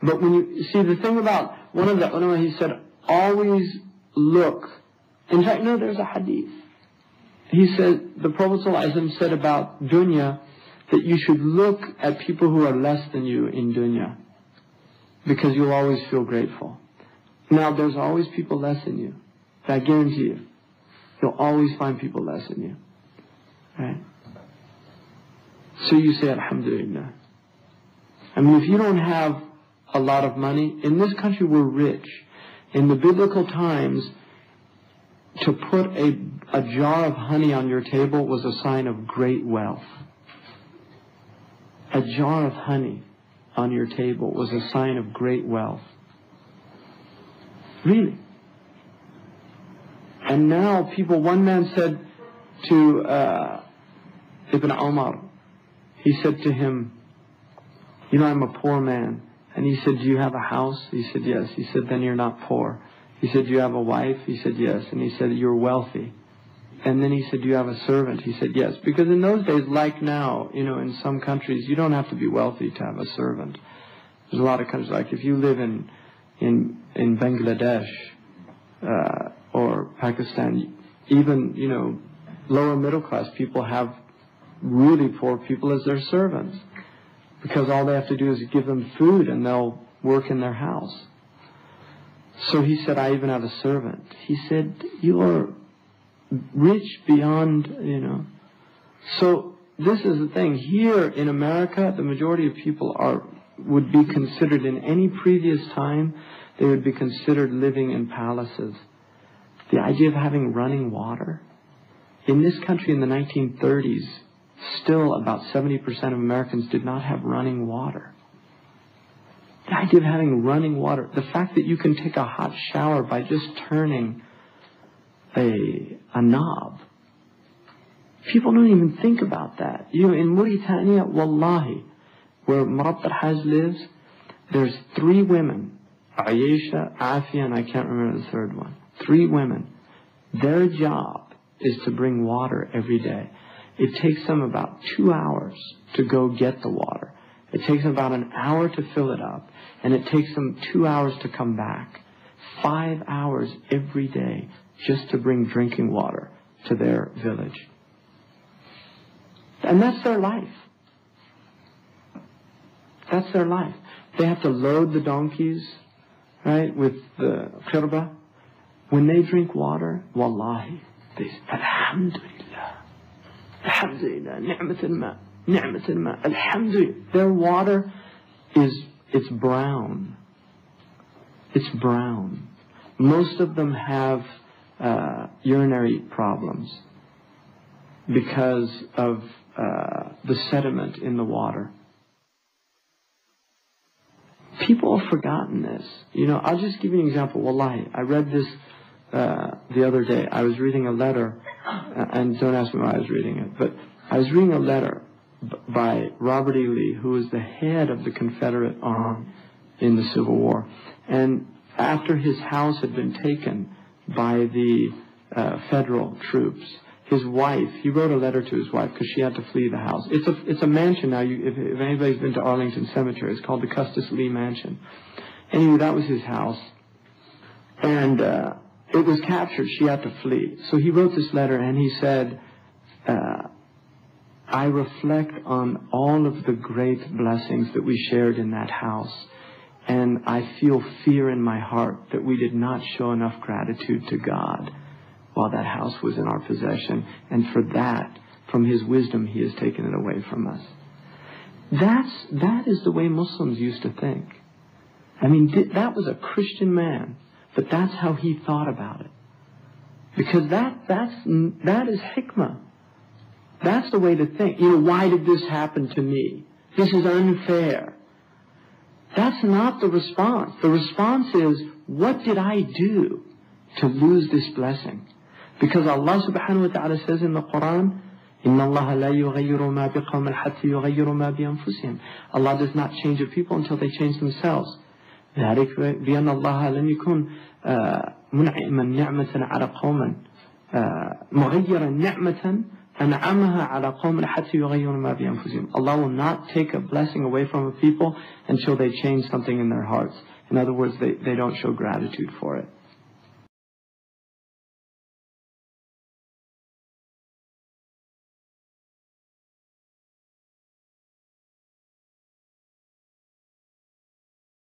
But when you see the thing about one of the ulama, he said, always look. In fact, no, there's a hadith. He said, the Prophet ﷺ said about dunya, that you should look at people who are less than you in dunya, because you'll always feel grateful. Now, there's always people less than you. I guarantee you. You'll always find people less than you. Right? So you say, Alhamdulillah. I mean, if you don't have a lot of money, in this country we're rich. In the biblical times, to put a jar of honey on your table was a sign of great wealth. A jar of honey on your table was a sign of great wealth. Really. And now people, one man said to Ibn Umar, he said to him, you know, I'm a poor man. And he said, do you have a house? He said, yes. He said, then you're not poor. He said, do you have a wife? He said, yes. And he said, you're wealthy. And then he said, do you have a servant? He said, yes. Because in those days, like now, you know, in some countries, you don't have to be wealthy to have a servant. There's a lot of countries, like if you live in Bangladesh or Pakistan, even, you know, lower middle class people have really poor people as their servants, because all they have to do is give them food and they'll work in their house. So he said, I even have a servant. He said, you're rich beyond, you know. So this is the thing. Here in America, the majority of people would be considered, in any previous time, they would be considered living in palaces. The idea of having running water. In this country in the 1930s, still about 70% of Americans did not have running water. The idea of having running water, the fact that you can take a hot shower by just turning a knob. People don't even think about that. You know, in Mauritania, wallahi, where Marat al-Haj lives, there's 3 women, Ayesha, Afia, and I can't remember the third one. 3 women. Their job is to bring water every day. It takes them about 2 hours to go get the water. It takes them about an hour to fill it up. And it takes them 2 hours to come back. 5 hours every day just to bring drinking water to their village. And that's their life. That's their life. They have to load the donkeys, right, with the khirba. When they drink water, wallahi, they say, Alhamdulillah. Alhamdulillah. Ni'mat al-ma. Ni'mat al-ma. Alhamdulillah. Their water it's brown. It's brown. Most of them have urinary problems because of the sediment in the water. People have forgotten this. You know, I'll just give you an example. Wallahi, I read this the other day. I was reading a letter, and don't ask me why I was reading it, but I was reading a letter by Robert E. Lee, who was the head of the Confederate Army in the Civil War. And after his house had been taken by the federal troops, his wife, he wrote a letter to his wife because she had to flee the house. It's a mansion now. If anybody's been to Arlington Cemetery, it's called the Custis Lee Mansion. Anyway, that was his house. And it was captured. She had to flee. So he wrote this letter and he said, I reflect on all of the great blessings that we shared in that house. And I feel fear in my heart that we did not show enough gratitude to God while that house was in our possession. And for that, from His wisdom, He has taken it away from us. That is the way Muslims used to think. I mean, that was a Christian man, but that's how he thought about it. Because that is hikmah. That's the way to think. You know, why did this happen to me? This is unfair. That's not the response. The response is, what did I do to lose this blessing? Because Allah subhanahu wa ta'ala says in the Quran, إِنَّ اللَّهَ لَا يُغَيِّرُ مَا بِقَوْمٍ حَتَّى يُغَيِّرُ مَا بِأَنفُسِهِمْ. Allah does not change a people until they change themselves. ذلك بأن الله لم يكن منعما نعمة على قوم مغيرا نعمة أنعمها على قوم حتى يغيروا ما بأنفسهم. Allah will not take a blessing away from a people until they change something in their hearts. In other words, they don't show gratitude for it.